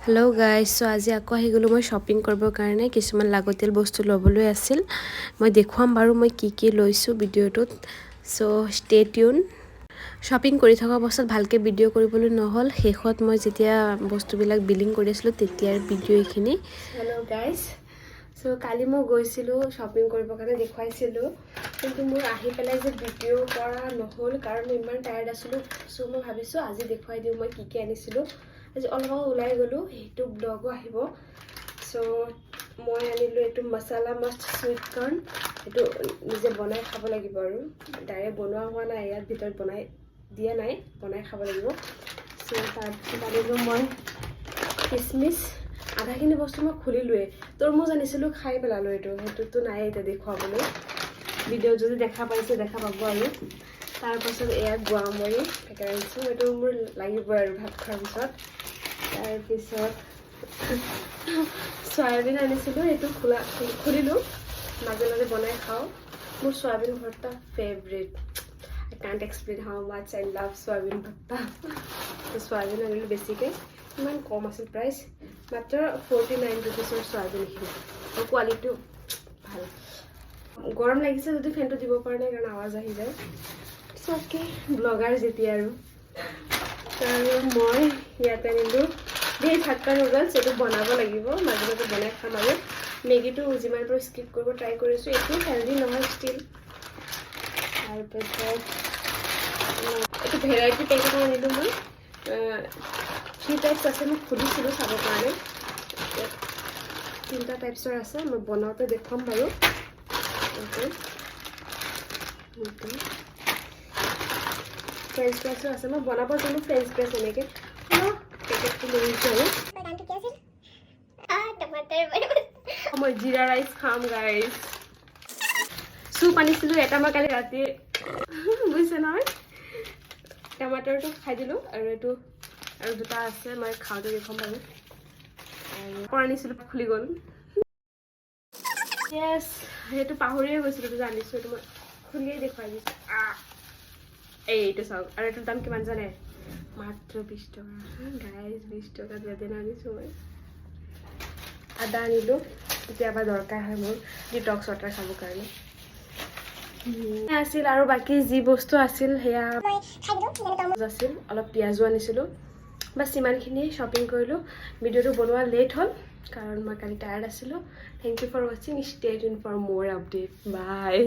hello' guys চ' আজি আকৌ আহি গ'লোঁ মই শ্বপিং কৰিবৰ কাৰণে কিছুমান লাগতিয়াল বস্তু ল'বলৈ আছিল মই দেখুৱাম বাৰু মই কি লৈছোঁ ভিডিঅ'টোত চ' ষ্টে টিউন শ্বপিং কৰি থকা অৱস্থাত ভালকৈ ভিডিঅ' কৰিবলৈ নহ'ল শেষত মই যেতিয়া বস্তুবিলাক বিলিং কৰি আছিলোঁ তেতিয়াৰ ভিডিঅ' এইখিনি হেল্ল' গাইজ চ' কালি মই গৈছিলোঁ শ্বপিং কৰিবৰ কাৰণে দেখুৱাইছিলোঁ কিন্তু মোৰ আহি পেলাই যে ভিডিঅ' কৰা নহ'ল কাৰণ মই ইমান টায়াৰ্ড আছিলোঁ চ' মই ভাবিছোঁ আজি দেখুৱাই দিওঁ মই কি আনিছিলোঁ আজি অলপ ওলাই গ'লোঁ সেইটো ব্লগো আহিব চ' মই আনিলোঁ এইটো মছালা মাষ্ট চুইট কৰ্ণ এইটো নিজে বনাই খাব লাগিব আৰু ডাইৰেক্ট বনোৱা হোৱা নাই ইয়াত ভিতৰত বনাই দিয়া নাই বনাই খাব লাগিব চ' তাৰপিছত আনিলোঁ মই কিচমিচ আধাখিনি বস্তু মই খুলিলোৱেই তৰমুজ আনিছিলোঁ খাই পেলালোঁ সেইটোতো নাই এতিয়া দেখুৱাবলৈ ভিডিঅ' যদি দেখা পাইছে দেখা পাব আৰু তাৰপাছত এয়া গুৱামৰি পেকেট আনিছোঁ এইটো মোৰ লাগিবই আৰু ভাত খোৱাৰ পিছত তাৰপিছত চয়াবিন আনিছিলোঁ এইটো খুলিলোঁ মাজে মাজে বনাই খাওঁ মোৰ soyabean bharta favourite I can't explain how much I love soyabean bharta soyabean আনিলোঁ বেছিকৈ ইমান কম আছিল প্ৰাইচ মাত্ৰ 49 ৰুপিছৰ চয়াবিন এইখিনি আৰু কোৱালিটিটো ভাল গৰম লাগিছে যদি ফেনটো দিব পৰা নাই কাৰণ আৱাজ আহি যায় চকে ব্লগাৰ যেতিয়া আৰু মই ইয়াতে আনিলোঁ ভেজ হাক্কা নুডলছ এইটো বনাব লাগিব মাজে মাজে বনাই খাম আৰু মেগীটো যিমান পাৰোঁ স্কিপ কৰিব ট্ৰাই কৰিছোঁ এইটো হেল্ডি নহয় ষ্টিল তাৰপিছত এইটো ভেৰাইটি পেকেট আনিলোঁ মই 3 টাইপছ আছে মই খুলিছিলোঁ চাবৰ কাৰণে 3টা টাইপছৰ আছে মই বনাওঁতে দেখুৱাম বাৰু ফ্ৰেঞ্চ ফ্ৰাইছো আছে মই বনাব জানো ফ্ৰেঞ্চ ফ্ৰাইছ এনেকৈ পেকেটটো লৈ আহিছোঁ মই জিৰা ৰাইচ খাম গাইজ চুপ আনিছিলোঁ এটা মই কালি ৰাতি বুজিছে নহয় টমাটৰটো খাই দিলোঁ আৰু এইটো আৰু দুটা আছে মই খাওঁতে দেখুৱাম বাৰু আৰু আনিছিলোঁ খুলি গ'ল য়েছ সেইটো পাহৰিয়ে গৈছিলোঁ যে আনিছোঁ এইটো মই খুলিয়ে দেখুৱাই দিছোঁ এইটো চাওক আৰু এইটোৰ দাম কিমান জানে মাত্ৰ 20 টকা গাইজ 20 টকা দিয়াতে আনিছোঁ মই আদা আনিলোঁ কেতিয়াবা দৰকাৰ হয় মোৰ ডিটক্স ৱাটাৰ খাবৰ কাৰণে আছিল আৰু বাকী যি বস্তু আছিল সেয়া আছিল অলপ পিঁয়াজো আনিছিলোঁ বাছ ইমানখিনিয়ে শ্বপিং কৰিলোঁ ভিডিঅ'টো বনোৱা লেট হ'ল কাৰণ মই কালি টায়াৰ্ড আছিলোঁ থেংক ইউ ফৰ ৱাচিং ষ্টে টিউন ফৰ মোৰ আপডেট বাই